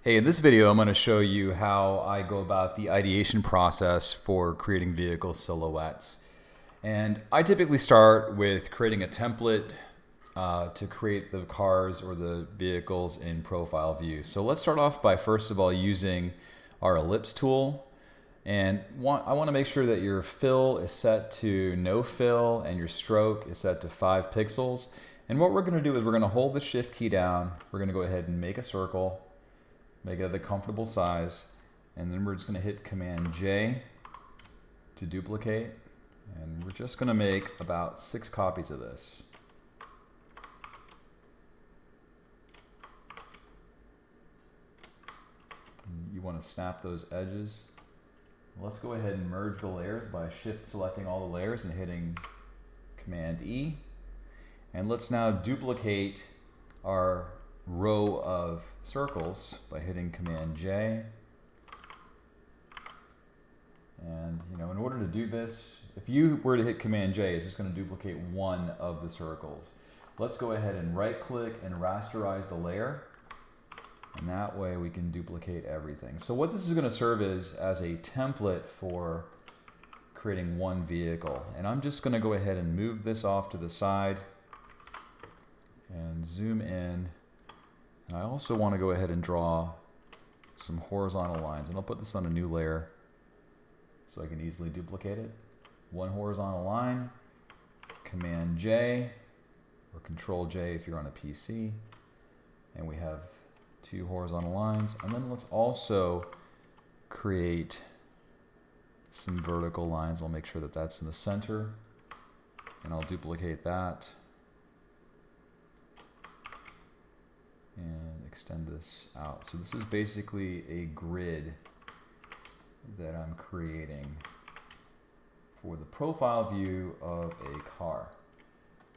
Hey, in this video, I'm going to show you how I go about the ideation process for creating vehicle silhouettes. And I typically start with creating a template to create the cars or the vehicles in profile view. So let's start off by first of all using our ellipse tool. And I want to make sure that your fill is set to no fill and your stroke is set to 5 pixels. And what we're going to do is we're going to hold the shift key down. We're going to go ahead and make a circle. Make it a comfortable size, and then we're just going to hit Command J to duplicate, and we're just going to make about 6 copies of this. And you want to snap those edges. Let's go ahead and merge the layers by shift selecting all the layers and hitting Command E. And let's now duplicate our row of circles by hitting Command J. And in order to do this, if you were to hit Command J, it's just going to duplicate one of the circles. Let's go ahead and right click and rasterize the layer, and that way we can duplicate everything. So what this is going to serve is as a template for creating one vehicle. And I'm just going to go ahead and move this off to the side and zoom in. And I also want to go ahead and draw some horizontal lines, and I'll put this on a new layer so I can easily duplicate it. One horizontal line, Command J, or Control J if you're on a PC, and we have 2 horizontal lines. And then let's also create some vertical lines. I'll make sure that that's in the center, and I'll duplicate that. And extend this out. So this is basically a grid that I'm creating for the profile view of a car.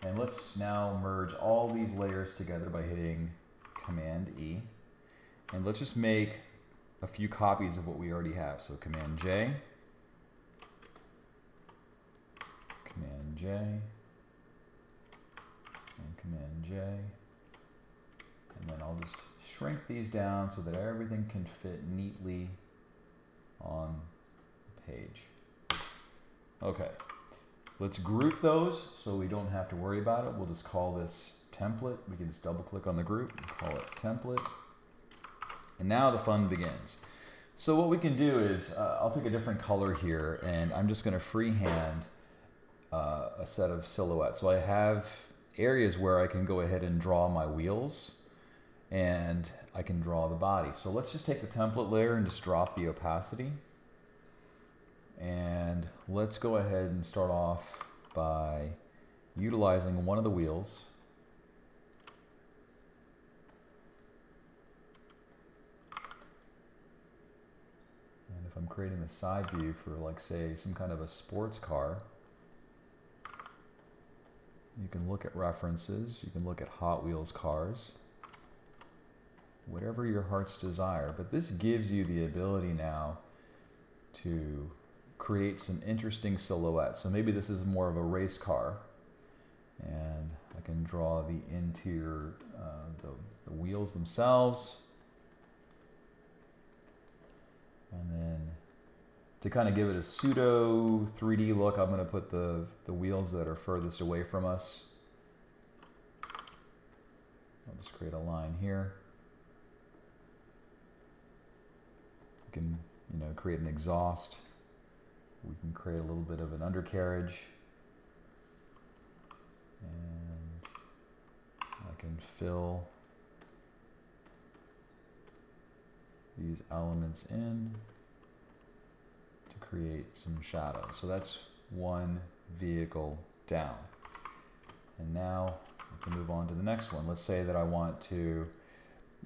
And let's now merge all these layers together by hitting Command E. And let's just make a few copies of what we already have. So Command J, Command J, and Command J. And then I'll just shrink these down so that everything can fit neatly on the page. Okay, let's group those so we don't have to worry about it. We'll just call this template. We can just double click on the group and call it template. And now the fun begins. So what we can do is, I'll pick a different color here, and I'm just going to freehand a set of silhouettes. So I have areas where I can go ahead and draw my wheels, and I can draw the body. So let's just take the template layer and just drop the opacity. And let's go ahead and start off by utilizing one of the wheels. And if I'm creating the side view for, like, say, some kind of a sports car, you can look at references, you can look at Hot Wheels cars, whatever your heart's desire. But this gives you the ability now to create some interesting silhouettes. So maybe this is more of a race car, and I can draw the interior, the wheels themselves. And then to kind of give it a pseudo 3D look, I'm going to put the wheels that are furthest away from us. I'll just create a line here. We can, create an exhaust. We can create a little bit of an undercarriage. And I can fill these elements in to create some shadow. So that's one vehicle down. And now we can move on to the next one. Let's say that I want to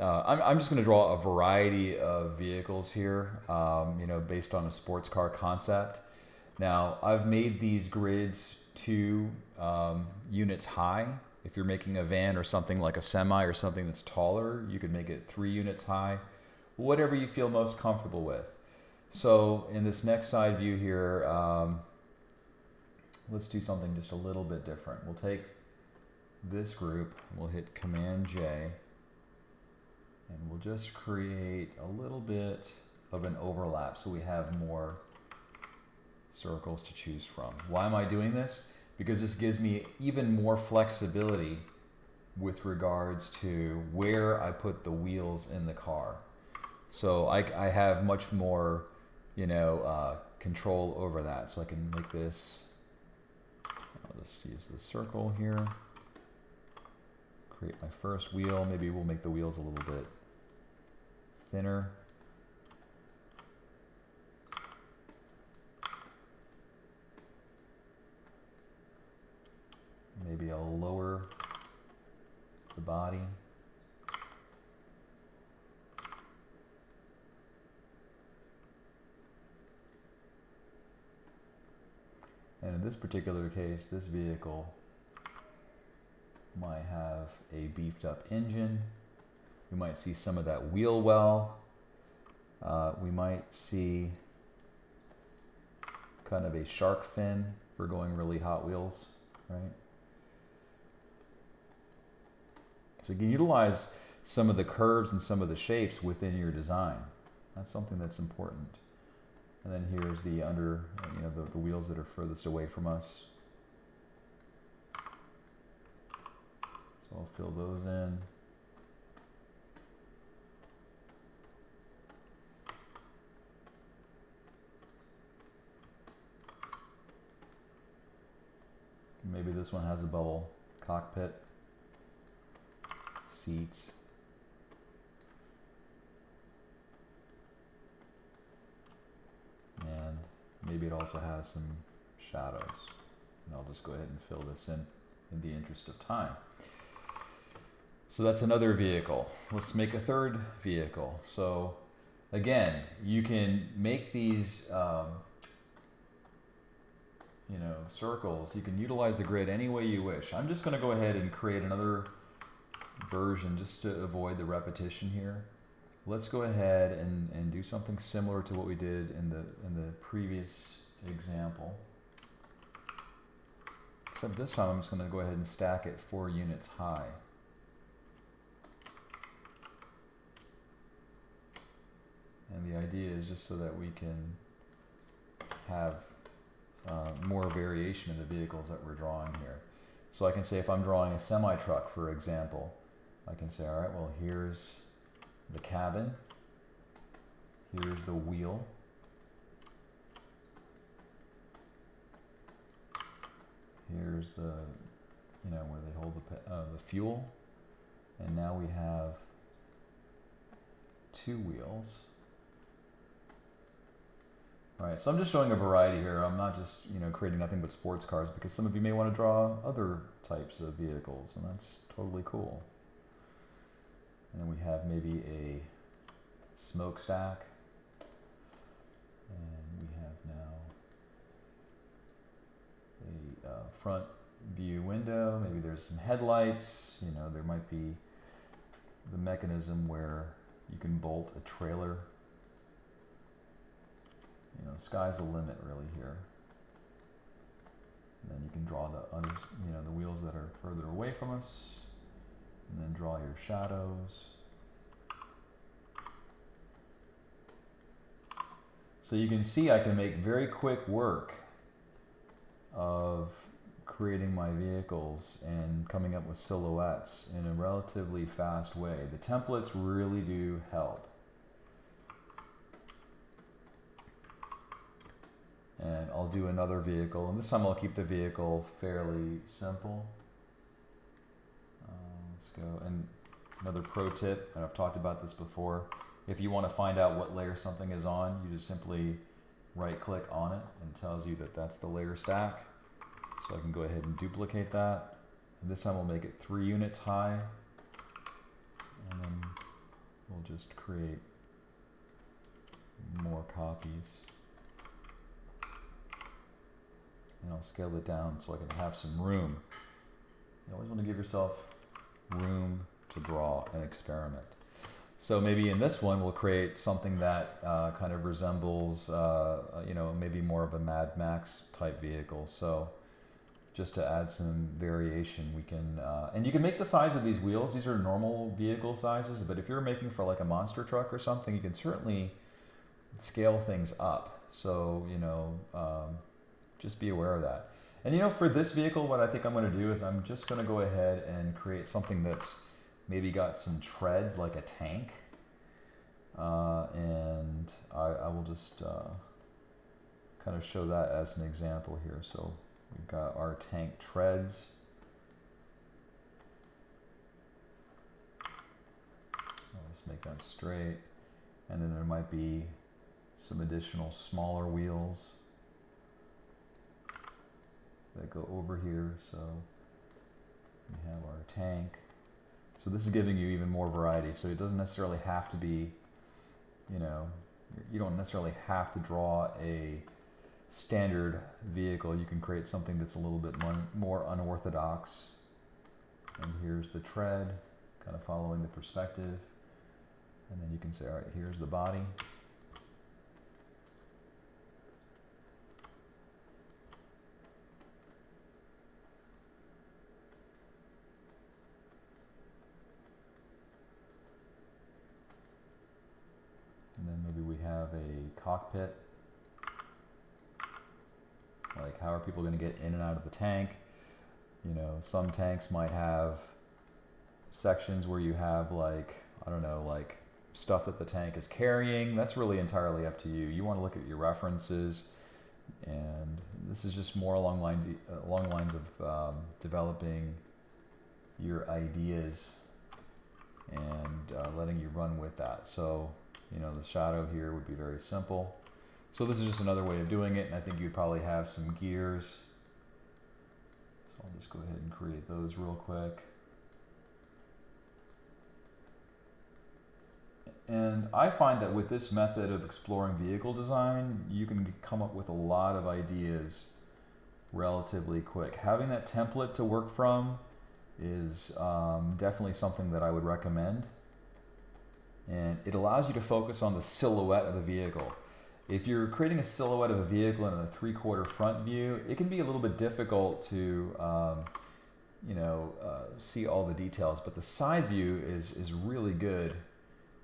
I'm just going to draw a variety of vehicles here, based on a sports car concept. Now, I've made these grids 2 units high. If you're making a van or something like a semi or something that's taller, you could make it 3 units high, whatever you feel most comfortable with. So in this next side view here, let's do something just a little bit different. We'll take this group, we'll hit Command J, And we'll just create a little bit of an overlap so we have more circles to choose from. Why am I doing this? Because this gives me even more flexibility with regards to where I put the wheels in the car. So I have much more, control over that. So I can make this, I'll just use the circle here, create my first wheel. Maybe we'll make the wheels a little bit thinner. Maybe I'll lower the body. And in this particular case, this vehicle might have a beefed up engine. We might see some of that wheel well. We might see kind of a shark fin for going really Hot Wheels, right? So you can utilize some of the curves and some of the shapes within your design. That's something that's important. And then here's the the wheels that are furthest away from us. So I'll fill those in. Maybe this one has a bubble cockpit, seats. And maybe it also has some shadows. And I'll just go ahead and fill this in the interest of time. So that's another vehicle. Let's make a third vehicle. So again, you can make these circles. You can utilize the grid any way you wish. I'm just going to go ahead and create another version just to avoid the repetition here. Let's go ahead and do something similar to what we did in the previous example. Except this time I'm just going to go ahead and stack it 4 units high. And the idea is just so that we can have more variation in the vehicles that we're drawing here. So I can say if I'm drawing a semi-truck, for example, I can say, all right, well, here's the cabin, here's the wheel, here's the, where they hold the fuel, and now we have 2 wheels. All right, so I'm just showing a variety here. I'm not just, creating nothing but sports cars, because some of you may want to draw other types of vehicles, and that's totally cool. And then we have maybe a smokestack, and we have now a front view window. Maybe there's some headlights. There might be the mechanism where you can bolt a trailer. Sky's the limit really here. And then you can draw the wheels that are further away from us, and then draw your shadows. So you can see I can make very quick work of creating my vehicles and coming up with silhouettes in a relatively fast way. The templates really do help. And I'll do another vehicle, and this time I'll keep the vehicle fairly simple. Let's go, and another pro tip, and I've talked about this before, if you want to find out what layer something is on, you just simply right click on it and it tells you that that's the layer stack. So I can go ahead and duplicate that, and this time we'll make it 3 units high, and then we'll just create more copies. And I'll scale it down so I can have some room. You always want to give yourself room to draw and experiment. So maybe in this one we'll create something that kind of resembles, maybe more of a Mad Max type vehicle. So just to add some variation. We can, and you can make the size of these wheels. These are normal vehicle sizes, but if you're making for like a monster truck or something, you can certainly scale things up. So, you know, just be aware of that. And you know, for this vehicle, what I think I'm going to do is I'm just going to go ahead and create something that's maybe got some treads like a tank. And I will just kind of show that as an example here. So we've got our tank treads. I'll just make that straight. And then there might be some additional smaller wheels that go over here. So we have our tank. So this is giving you even more variety. So it doesn't necessarily have to be, you know, you don't necessarily have to draw a standard vehicle. You can create something that's a little bit more unorthodox. And here's the tread, kind of following the perspective. And then you can say, all right, here's the body. And then maybe we have a cockpit. Like, how are people going to get in and out of the tank? You know, some tanks might have sections where you have, like, I don't know, like stuff that the tank is carrying. That's really entirely up to you. You want to look at your references, and this is just more along lines of developing your ideas and letting you run with that. So, you know, the shadow here would be very simple. So this is just another way of doing it, and I think you'd probably have some gears. So I'll just go ahead and create those real quick. And I find that with this method of exploring vehicle design, you can come up with a lot of ideas relatively quick. Having that template to work from is definitely something that I would recommend. And it allows you to focus on the silhouette of the vehicle. If you're creating a silhouette of a vehicle in a 3/4 front view, it can be a little bit difficult to see all the details, but the side view is really good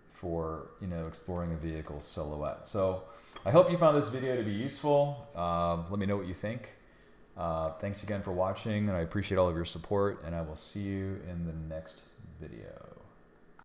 for, you know, exploring a vehicle's silhouette. So I hope you found this video to be useful. Let me know what you think. Thanks again for watching, and I appreciate all of your support, and I will see you in the next video.